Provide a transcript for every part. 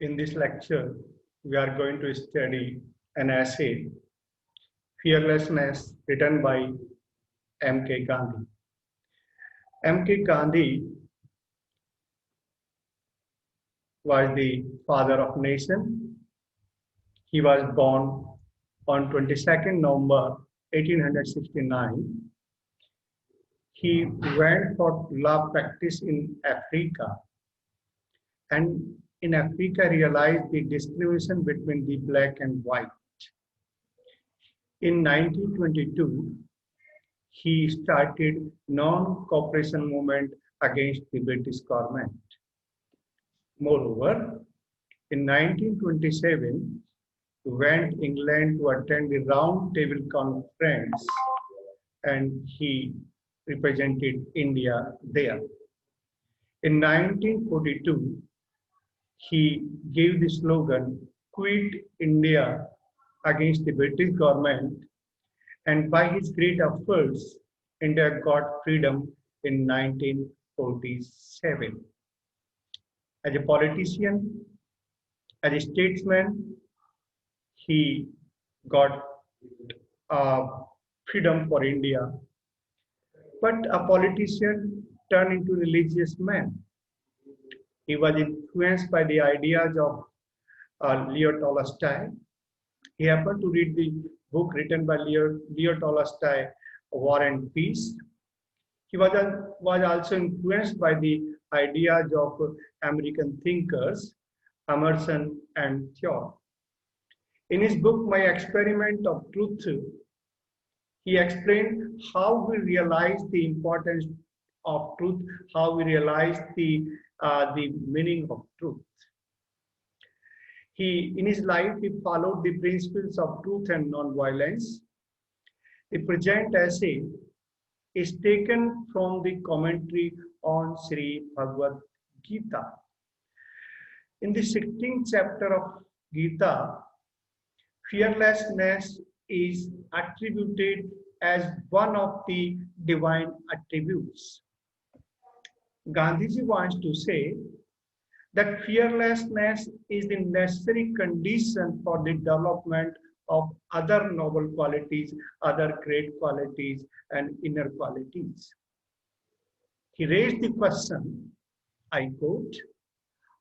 In this lecture, we are going to study an essay, Fearlessness, written by M.K. Gandhi. M.K. Gandhi was the father of nation. He was born on 22nd November 1869. He went for law practice in Africa, and in Africa realized the discrimination between the black and white. In 1922, he started non-cooperation movement against the British government. Moreover, in 1927, he went England to attend the Round Table Conference, and he represented India there. In 1942, he gave the slogan, "Quit India," against the British government, and by his great efforts, India got freedom in 1947. As a politician, as a statesman, he got uh, freedom for India. But a politician turned into a religious man. He was influenced by the ideas of Leo Tolstoy. He happened to read the book written by Leo Tolstoy, War and Peace. He was also influenced by the ideas of American thinkers, Emerson and Thoreau. In his book, My Experiment of Truth, he explained how we realize the importance of truth, how we realize the meaning of truth. In his life, he followed the principles of truth and non-violence. The present essay is taken from the commentary on Sri Bhagavad Gita. In the 16th chapter of Gita, fearlessness is attributed as one of the divine attributes. Gandhiji wants to say that fearlessness is the necessary condition for the development of other noble qualities, other great qualities, and inner qualities. He raised the question, I quote,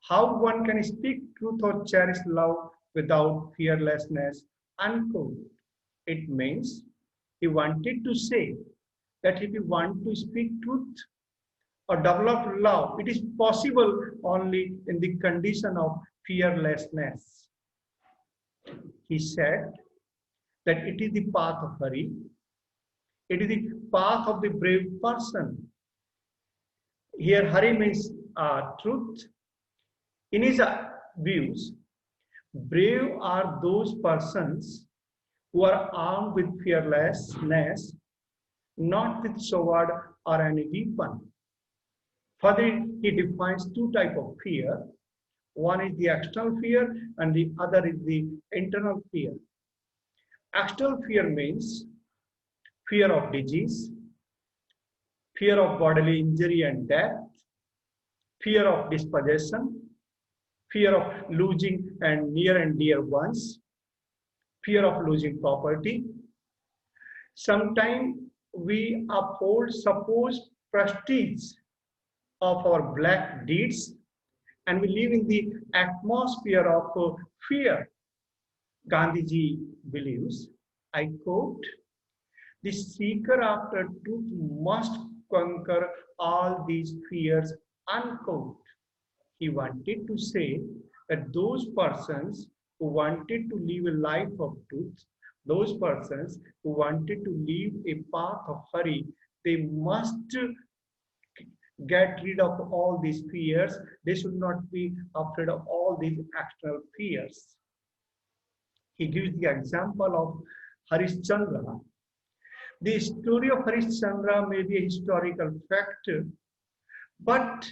how one can speak truth or cherish love without fearlessness, unquote. It means he wanted to say that if you want to speak truth or develop love, it is possible only in the condition of fearlessness. He said that it is the path of Hari, it is the path of the brave person. Here, Hari means truth. In his views, brave are those persons who are armed with fearlessness, not with sword or any weapon. Further, he defines two types of fear. One is the external fear and the other is the internal fear. External fear means fear of disease, fear of bodily injury and death, fear of dispossession, fear of losing near and dear ones, fear of losing property. Sometimes we uphold supposed prestige of our black deeds, and we live in the atmosphere of fear. Gandhiji believes, I quote, the seeker after truth must conquer all these fears, unquote. He wanted to say that those persons who wanted to live a life of truth, those persons who wanted to live a path of Hari, they must get rid of all these fears. They should not be afraid of all these external fears. He gives the example of Harishchandra. The story of Harishchandra may be a historical fact, but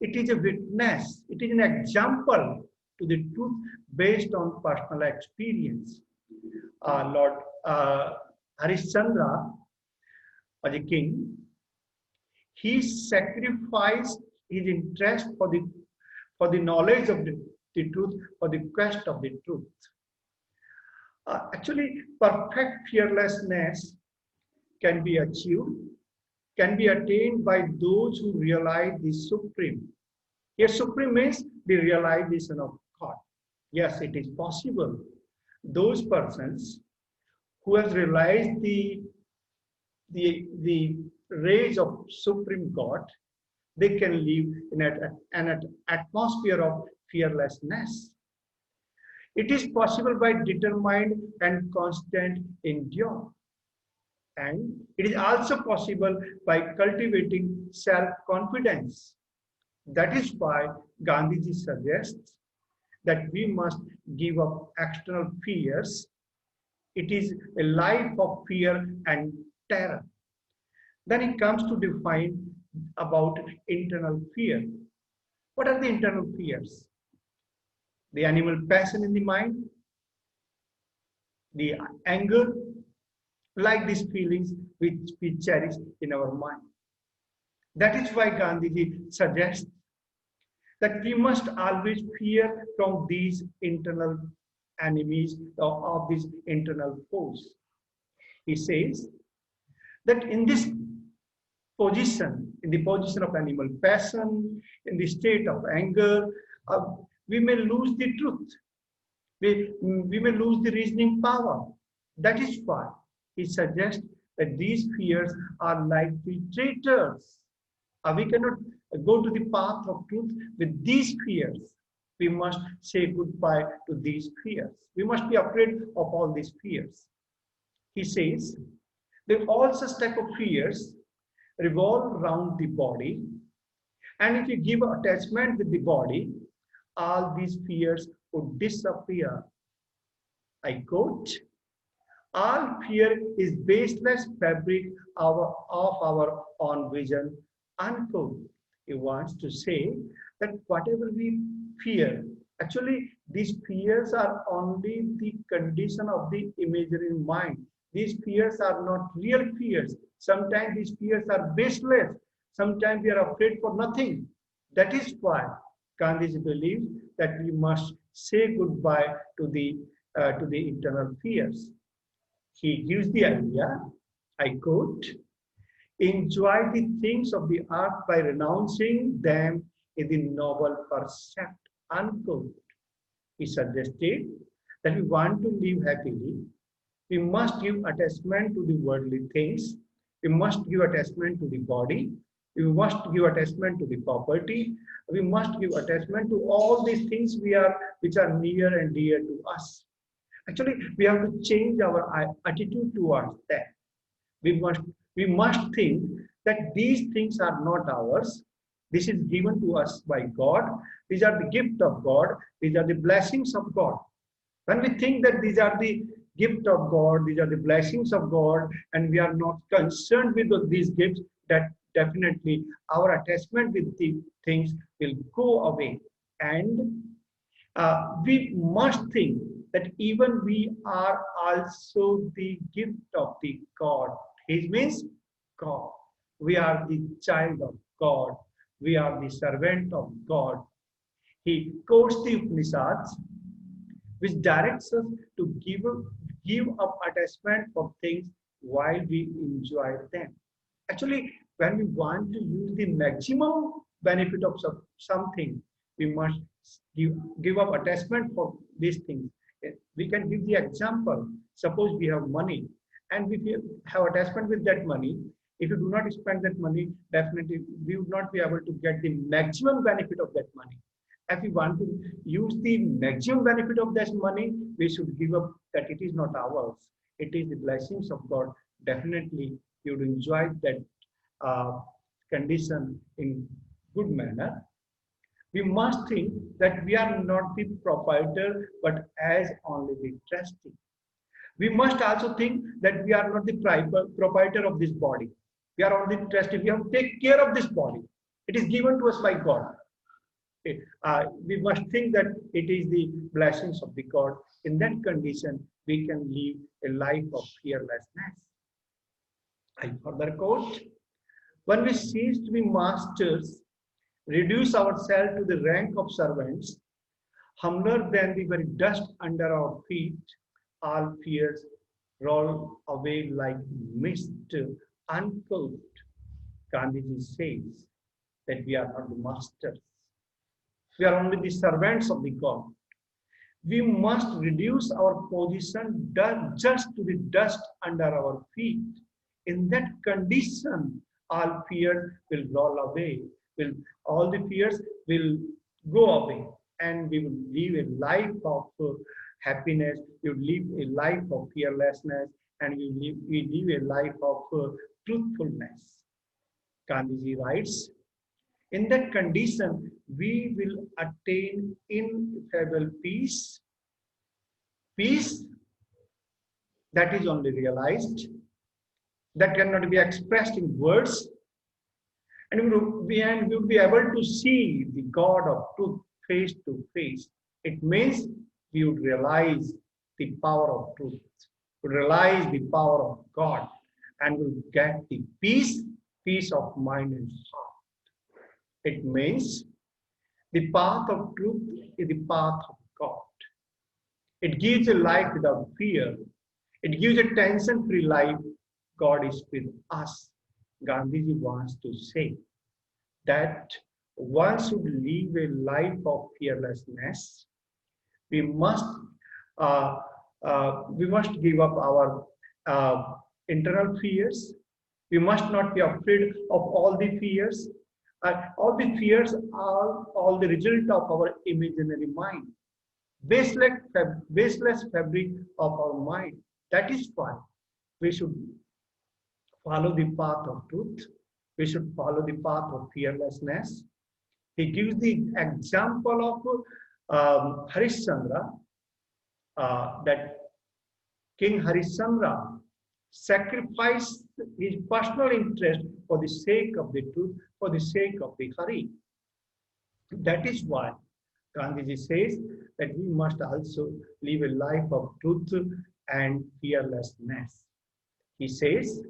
it is a witness, it is an example to the truth based on personal experience. Lord Harishchandra was a king. He sacrificed his interest for the knowledge of the truth for the quest of the truth. Actually, perfect fearlessness can be achieved, can be attained by those who realize the supreme. Here, supreme means the realization of God. Yes, it is possible. Those persons who have realized the rays of supreme God, they can live in an atmosphere of fearlessness. It is possible by determined and constant endure. And it is also possible by cultivating self-confidence. That is why Gandhiji suggests that we must give up external fears. It is a life of fear and terror. Then it comes to define about internal fear. What are the internal fears? The animal passion in the mind, the anger, like these feelings which we cherish in our mind. That is why Gandhiji suggests that we must always fear from these internal enemies of these internal foes. He says that in this position, in the position of animal passion, in the state of anger, we may lose the truth. We may lose the reasoning power. That is why he suggests that these fears are like the traitors. We cannot go to the path of truth with these fears. We must say goodbye to these fears. We must be afraid of all these fears. He says that all such type of fears revolve around the body, and if you give attachment with the body, all these fears would disappear. I quote, all fear is baseless fabric of our own vision, unquote. He wants to say that whatever we fear, actually these fears are only the condition of the imaginary mind. These fears are not real fears. Sometimes these fears are baseless. Sometimes we are afraid for nothing. That is why Gandhiji believes that we must say goodbye to the internal fears. He gives the idea, I quote, enjoy the things of the earth by renouncing them in the noble percept, unquote. He suggested that we want to live happily. We must give attachment to the worldly things. We must give attachment to the body. We must give attachment to the property. We must give attachment to all these things which are near and dear to us. Actually, we have to change our attitude towards that. We must think that these things are not ours. This is given to us by God. These are the gift of God. These are the blessings of God. When we think that these are the gift of God, these are the blessings of God, and we are not concerned with these gifts, that definitely our attachment with the things will go away. And we must think that even we are also the gift of the God. He means God. We are the child of God. We are the servant of God. He quotes the Upanishads, which directs us to give up attachment for things while we enjoy them. Actually, when we want to use the maximum benefit of something, we must give up attachment for these things. We can give the example. Suppose we have money, and if we have attachment with that money, if you do not spend that money, definitely we would not be able to get the maximum benefit of that money. If we want to use the maximum benefit of that money, we should give up that it is not ours. It is the blessings of God. Definitely, you would enjoy that condition in good manner. We must think that we are not the proprietor, but as only the trustee. We must also think that we are not the proprietor of this body. We are only the trustee. We have to take care of this body. It is given to us by God. We must think that it is the blessings of the God. In that condition, we can live a life of fearlessness. I further quote, when we cease to be masters, reduce ourselves to the rank of servants, Humbler than the very dust under our feet, all fears roll away like mist uncouth. Gandhiji says that we are not the masters. We are only the servants of the God. We must reduce our position just to the dust under our feet. In that condition, all fears will roll away. Will all the fears will go away, and we will live a life of happiness. We will live a life of fearlessness, and we live a life of truthfulness. Gandhiji writes, in that condition, we will attain ineffable peace, peace that is only realized, that cannot be expressed in words, and we will be able to see the God of truth face to face. It means we would realize the power of truth, would realize the power of God, and will get the peace of mind and heart. It means the path of truth is the path of God. It gives a life without fear. It gives a tension-free life. God is with us. Gandhiji wants to say that one should live a life of fearlessness. We must we must give up our internal fears. We must not be afraid of all the fears. All the fears are all the result of our imaginary mind, baseless fabric of our mind. That is why we should follow the path of truth. We should follow the path of fearlessness. He gives the example of Harishchandra, that King Harishchandra sacrificed his personal interest for the sake of the truth, for the sake of the Hari. That is why Gandhiji says that we must also live a life of truth and fearlessness. He says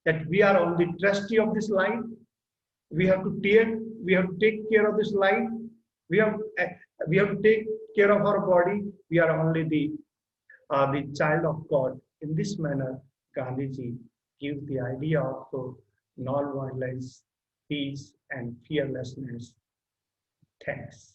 that we are only trustee of this life. We have to take care of this life. We have to take care of our body. We are only the child of God. In this manner, Gandhiji gives the idea of non-violence, peace, and fearlessness. Thanks.